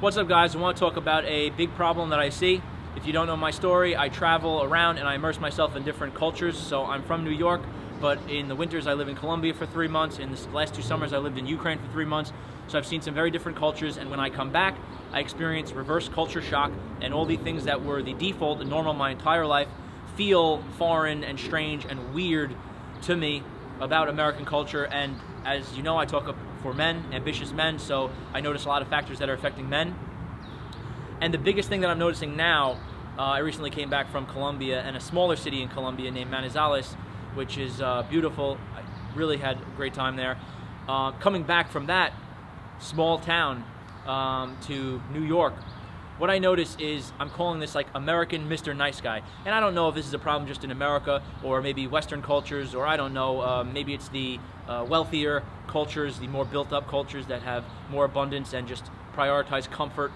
What's up, guys? I want to talk about a big problem that I see. If you don't know my story, I travel around and I immerse myself in different cultures. So I'm from New York, but in the winters I live in Colombia for 3 months. In the last 2 summers I lived in Ukraine for 3 months. So I've seen some very different cultures, and when I come back, I experience reverse culture shock, and all the things that were the default and normal my entire life feel foreign and strange and weird to me about American culture. And as you know, I talk for men, ambitious men, so I notice a lot of factors that are affecting men. And the biggest thing that I'm noticing now, I recently came back from Colombia and a smaller city in Colombia named Manizales, which is beautiful. I really had a great time there. Coming back from that small town to New York, what I notice is I'm calling this like American Mr. Nice Guy. And I don't know if this is a problem just in America or maybe Western cultures, or I don't know, maybe it's the wealthier cultures, the more built up cultures that have more abundance and just prioritize comfort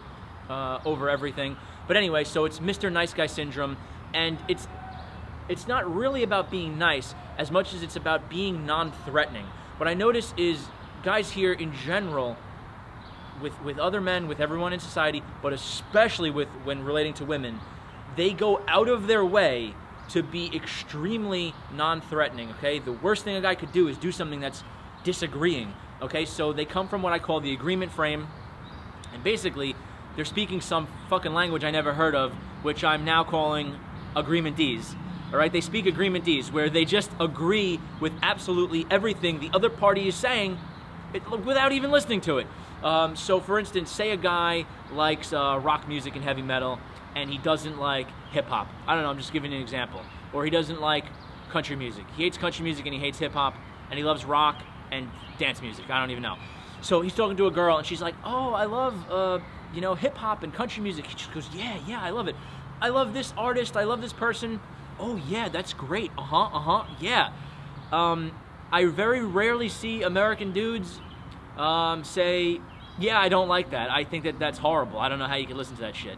over everything. But anyway, so it's Mr. Nice Guy syndrome, and it's not really about being nice as much as it's about being non-threatening. What I notice is guys here in general, with other men, with everyone in society, but especially when relating to women, they go out of their way to be extremely non-threatening, okay? The worst thing a guy could do is do something that's disagreeing, okay? So they come from what I call the agreement frame, and basically they're speaking some fucking language I never heard of, which I'm now calling agreementese. All right, they speak agreementese, where they just agree with absolutely everything the other party is saying without even listening to it. So for instance, say a guy likes rock music and heavy metal, and he doesn't like hip-hop. I don't know, I'm just giving you an example. Or he doesn't like country music. He hates country music and he hates hip-hop, and he loves rock and dance music. I don't even know. So he's talking to a girl, and she's like, oh, I love hip-hop and country music. He just goes, yeah, I love it. I love this artist, I love this person. Oh yeah, that's great. Yeah. I very rarely see American dudes say, yeah, I don't like that. I think that's horrible. I don't know how you can listen to that shit.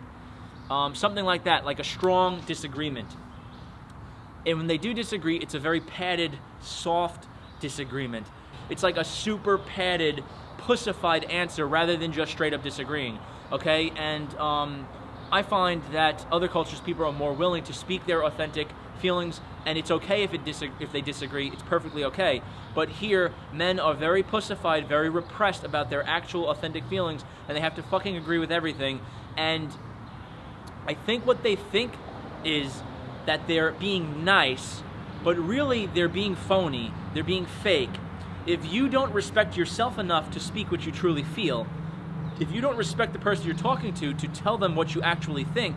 Something like that, like a strong disagreement. And when they do disagree, it's a very padded, soft disagreement. It's like a super padded, pussified answer rather than just straight up disagreeing. Okay? And I find that other cultures, people are more willing to speak their authentic feelings, and it's okay if they disagree. It's perfectly okay. But here, men are very pussified, very repressed about their actual authentic feelings, and they have to fucking agree with everything. And I think what they think is that they're being nice, but really they're being phony, they're being fake. If you don't respect yourself enough to speak what you truly feel, if you don't respect the person you're talking to tell them what you actually think,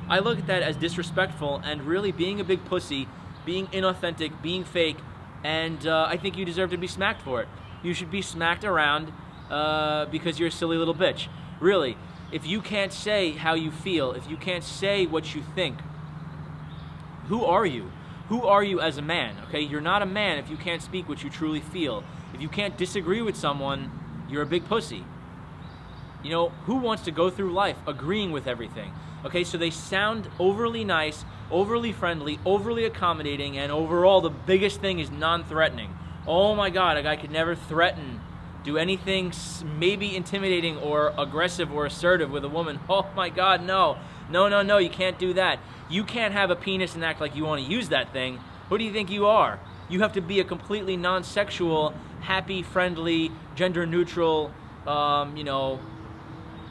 I look at that as disrespectful and really being a big pussy, being inauthentic, being fake, and I think you deserve to be smacked for it. You should be smacked around because you're a silly little bitch. Really, if you can't say how you feel, if you can't say what you think, who are you? Who are you as a man, okay? You're not a man if you can't speak what you truly feel. If you can't disagree with someone, you're a big pussy. You know, who wants to go through life agreeing with everything? Okay, so they sound overly nice, overly friendly, overly accommodating, and overall the biggest thing is non-threatening. Oh my God, a guy could never threaten, do anything maybe intimidating or aggressive or assertive with a woman. Oh my God, no, you can't do that. You can't have a penis and act like you want to use that thing. Who do you think you are? You have to be a completely non-sexual, happy, friendly, gender-neutral,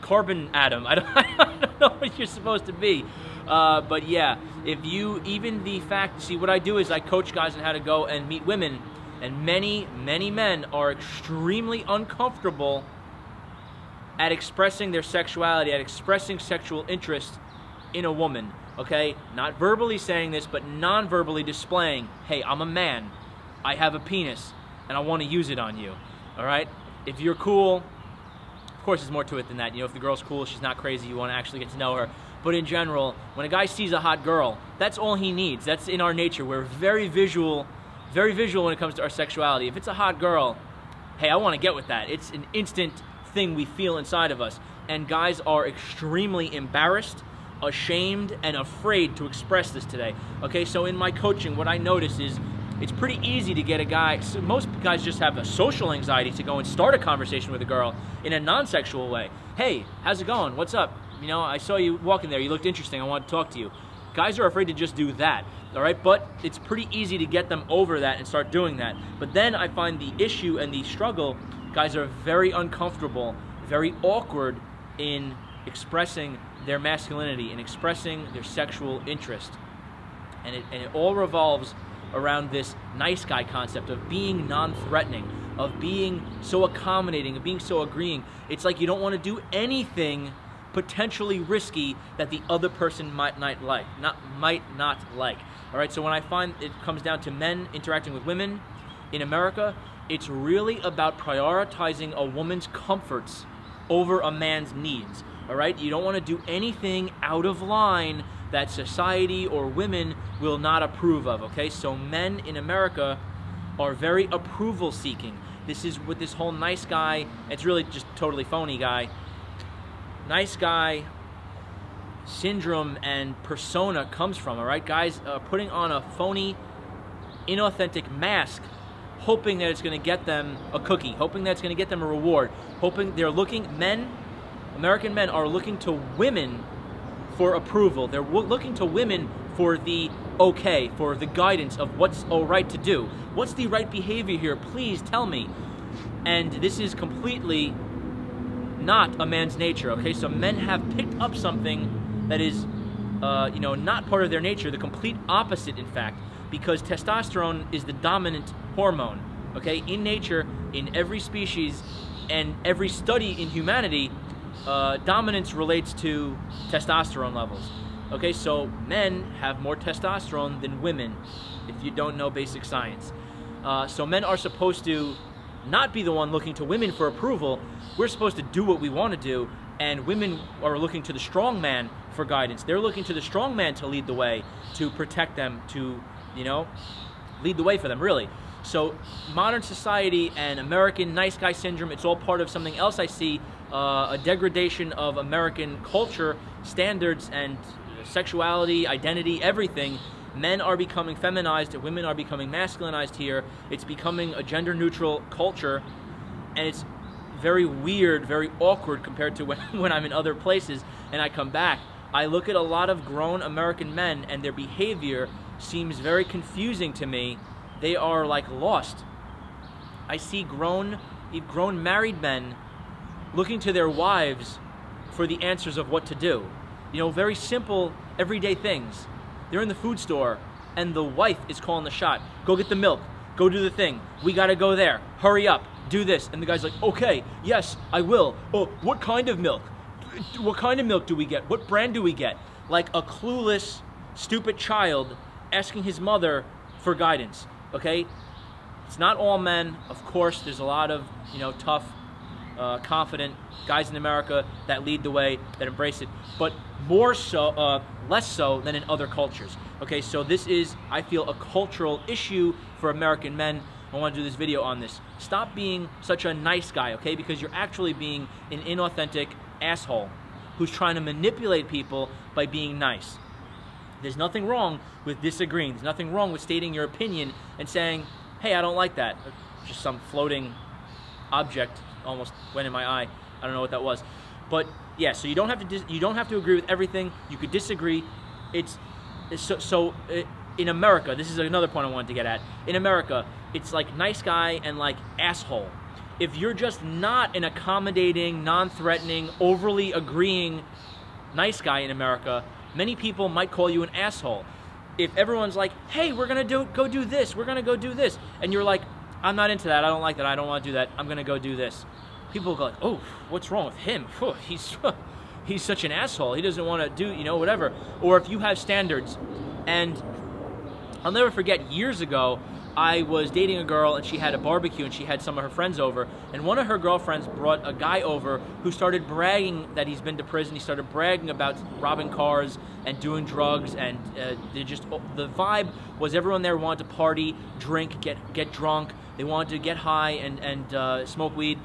carbon atom. I don't know what you're supposed to be. But yeah, see, what I do is I coach guys on how to go and meet women, and many men are extremely uncomfortable at expressing their sexuality, at expressing sexual interest in a woman, okay? Not verbally saying this, but non-verbally displaying, hey, I'm a man, I have a penis, and I want to use it on you, all right? If you're cool, of course, there's more to it than that. You know, if the girl's cool, she's not crazy, you want to actually get to know her. But in general, when a guy sees a hot girl, that's all he needs. That's in our nature. We're very visual when it comes to our sexuality. If it's a hot girl, hey, I want to get with that. It's an instant thing we feel inside of us. And guys are extremely embarrassed, ashamed, and afraid to express this today. Okay, so in my coaching, what I notice is it's pretty easy to get a guy. So most guys just have a social anxiety to go and start a conversation with a girl in a non-sexual way. Hey, how's it going? What's up? You know, I saw you walking there. You looked interesting. I want to talk to you. Guys are afraid to just do that, all right? But it's pretty easy to get them over that and start doing that. But then I find the issue and the struggle, guys are very uncomfortable, very awkward in expressing their masculinity and expressing their sexual interest. And it all revolves around this nice guy concept of being non-threatening, of being so accommodating, of being so agreeing. It's like you don't want to do anything potentially risky that the other person might not like. All right, so when I find it comes down to men interacting with women in America, it's really about prioritizing a woman's comforts over a man's needs. All right, you don't want to do anything out of line that society or women will not approve of. Okay, so men in America are very approval seeking. This is with this whole nice guy, it's really just totally phony guy, nice guy syndrome and persona comes from. All right, guys putting on a phony, inauthentic mask, hoping that it's going to get them a cookie, hoping that it's going to get them a reward, hoping they're looking, American men are looking to women for approval. They're looking to women for the okay, for the guidance of what's all right to do. What's the right behavior here? Please tell me. And this is completely not a man's nature, okay? So men have picked up something that is, not part of their nature, the complete opposite, in fact, because testosterone is the dominant hormone, okay? In nature, in every species, and every study in humanity, dominance relates to testosterone levels. Okay, so men have more testosterone than women, if you don't know basic science. So men are supposed to not be the one looking to women for approval. We're supposed to do what we want to do, and women are looking to the strong man for guidance. They're looking to the strong man to lead the way, to protect them, to, lead the way for them, really. So modern society and American nice guy syndrome, it's all part of something else I see, a degradation of American culture, standards, and sexuality, identity, everything. Men are becoming feminized, women are becoming masculinized here. It's becoming a gender-neutral culture, and it's very weird, very awkward compared to when I'm in other places and I come back. I look at a lot of grown American men, and their behavior seems very confusing to me. They are like lost. I see grown married men looking to their wives for the answers of what to do. Very simple, everyday things. They're in the food store, and the wife is calling the shot. Go get the milk. Go do the thing. We gotta go there. Hurry up. Do this. And the guy's like, okay, yes, I will. Oh, what kind of milk? What kind of milk do we get? What brand do we get? Like a clueless, stupid child asking his mother for guidance, okay? It's not all men. Of course, there's a lot of, tough, confident guys in America that lead the way, that embrace it, but more so, less so than in other cultures. Okay, so this is, I feel, a cultural issue for American men. I want to do this video on this. Stop being such a nice guy, okay? Because you're actually being an inauthentic asshole who's trying to manipulate people by being nice. There's nothing wrong with disagreeing. There's nothing wrong with stating your opinion and saying, hey, I don't like that. Just some floating object almost went in my eye. I don't know what that was. But yeah, so you don't have to agree with everything. You could disagree. In America, this is another point I wanted to get at. In America, it's like nice guy and like asshole. If you're just not an accommodating, non-threatening, overly agreeing nice guy in America, many people might call you an asshole. If everyone's like, hey, we're gonna go do this, we're gonna go do this, and you're like, I'm not into that, I don't like that, I don't want to do that, I'm gonna go do this. People go like, oh, what's wrong with him? He's such an asshole. He doesn't want to do, whatever. Or if you have standards, and I'll never forget, years ago, I was dating a girl, and she had a barbecue, and she had some of her friends over, and one of her girlfriends brought a guy over who started bragging that he's been to prison. He started bragging about robbing cars and doing drugs, and the vibe was everyone there wanted to party, drink, get drunk. They wanted to get high and smoke weed.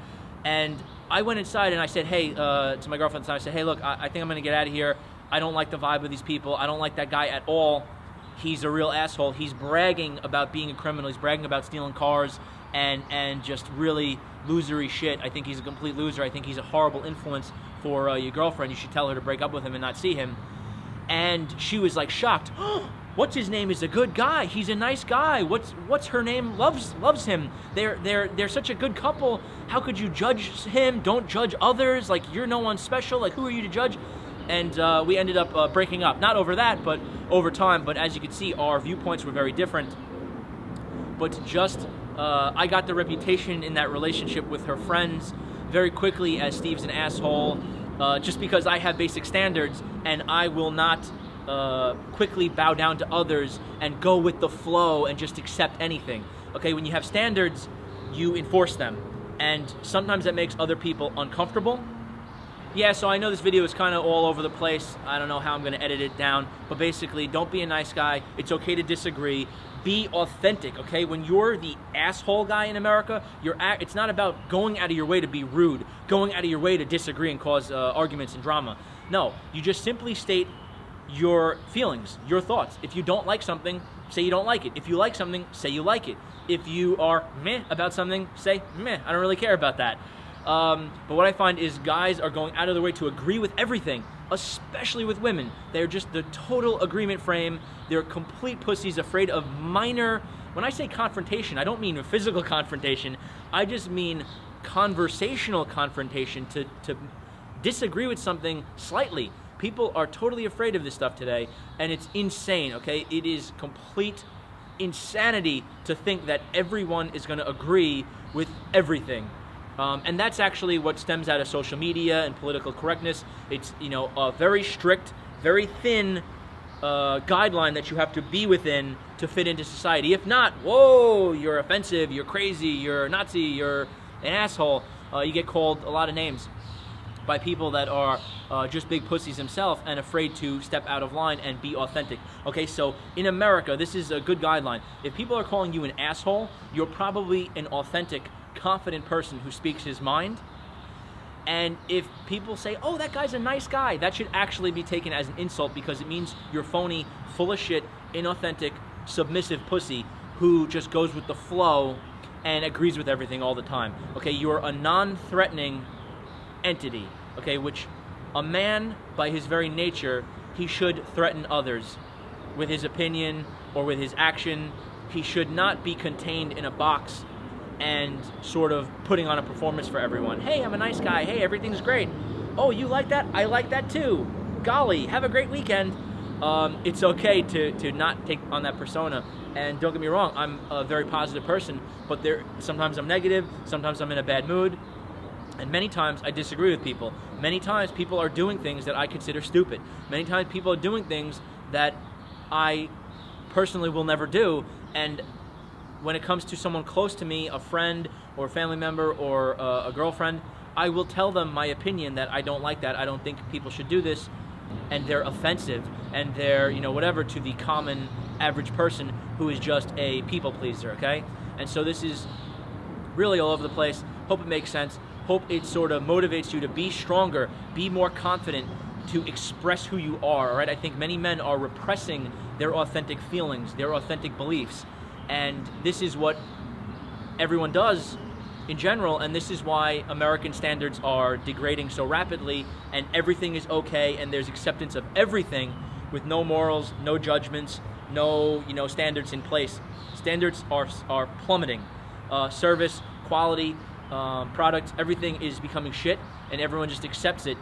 And I went inside and I said, hey, to my girlfriend, I said, hey, look, I think I'm going to get out of here. I don't like the vibe of these people. I don't like that guy at all. he's a real asshole. He's bragging about being a criminal. He's bragging about stealing cars and just really losery shit. I think he's a complete loser. I think he's a horrible influence for your girlfriend. You should tell her to break up with him and not see him. And she was like shocked. What's his name is a good guy. He's a nice guy. What's her name? Loves him. They're such a good couple. How could you judge him? Don't judge others. Like, you're no one special. Like, who are you to judge? And we ended up breaking up. Not over that, but over time. But as you can see, our viewpoints were very different. But just I got the reputation in that relationship with her friends very quickly as Steve's an asshole, just because I have basic standards and I will not quickly bow down to others and go with the flow and just accept anything. Okay, when you have standards, you enforce them, and sometimes that makes other people uncomfortable. Yeah, so I know this video is kind of all over the place. I don't know how I'm going to edit it down, but basically, don't be a nice guy. It's okay to disagree. Be authentic, okay? When you're the asshole guy in America, it's not about going out of your way to be rude, going out of your way to disagree and cause arguments and drama. No, you just simply state your feelings, your thoughts. If you don't like something, say you don't like it. If you like something, say you like it. If you are meh about something, say meh, I don't really care about that. But what I find is guys are going out of their way to agree with everything, especially with women. They're just the total agreement frame. They're complete pussies, afraid of minor, when I say confrontation, I don't mean a physical confrontation, I just mean conversational confrontation, to disagree with something slightly. People are totally afraid of this stuff today, and it's insane, okay? It is complete insanity to think that everyone is going to agree with everything. And that's actually what stems out of social media and political correctness. It's, you know, a very strict, very thin guideline that you have to be within to fit into society. If not, whoa, you're offensive, you're crazy, you're a Nazi, you're an asshole. You get called a lot of names by people that are just big pussies themselves and afraid to step out of line and be authentic. Okay, so in America, this is a good guideline. If people are calling you an asshole, you're probably an authentic, confident person who speaks his mind. And if people say, oh, that guy's a nice guy, that should actually be taken as an insult, because it means you're phony, full of shit, inauthentic, submissive pussy who just goes with the flow and agrees with everything all the time. Okay, you're a non-threatening entity, okay, which a man, by his very nature, he should threaten others with his opinion or with his action. He should not be contained in a box and sort of putting on a performance for everyone. Hey, I'm a nice guy. Hey, everything's great. Oh, you like that? I like that too. Golly, have a great weekend. It's okay to not take on that persona. And don't get me wrong, I'm a very positive person, but sometimes I'm negative, sometimes I'm in a bad mood, and many times I disagree with people. Many times people are doing things that I consider stupid. Many times people are doing things that I personally will never do, and when it comes to someone close to me, a friend or a family member or a girlfriend, I will tell them my opinion that I don't like that, I don't think people should do this, and they're offensive, and they're, you know, whatever to the common average person who is just a people pleaser, okay? And so this is really all over the place. Hope it makes sense. Hope it sort of motivates you to be stronger, be more confident, to express who you are, all right? I think many men are repressing their authentic feelings, their authentic beliefs, and this is what everyone does in general, and this is why American standards are degrading so rapidly, and everything is okay, and there's acceptance of everything with no morals, no judgments, no, you know, standards in place. Standards are plummeting. Service, quality, product, everything is becoming shit, and everyone just accepts it,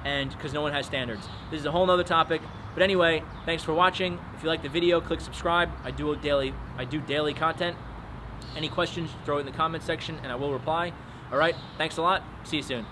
and because no one has standards. This is a whole nother topic. But anyway, thanks for watching. If you like the video, click subscribe. I do daily content. Any questions, throw it in the comment section and I will reply. All right, thanks a lot. See you soon.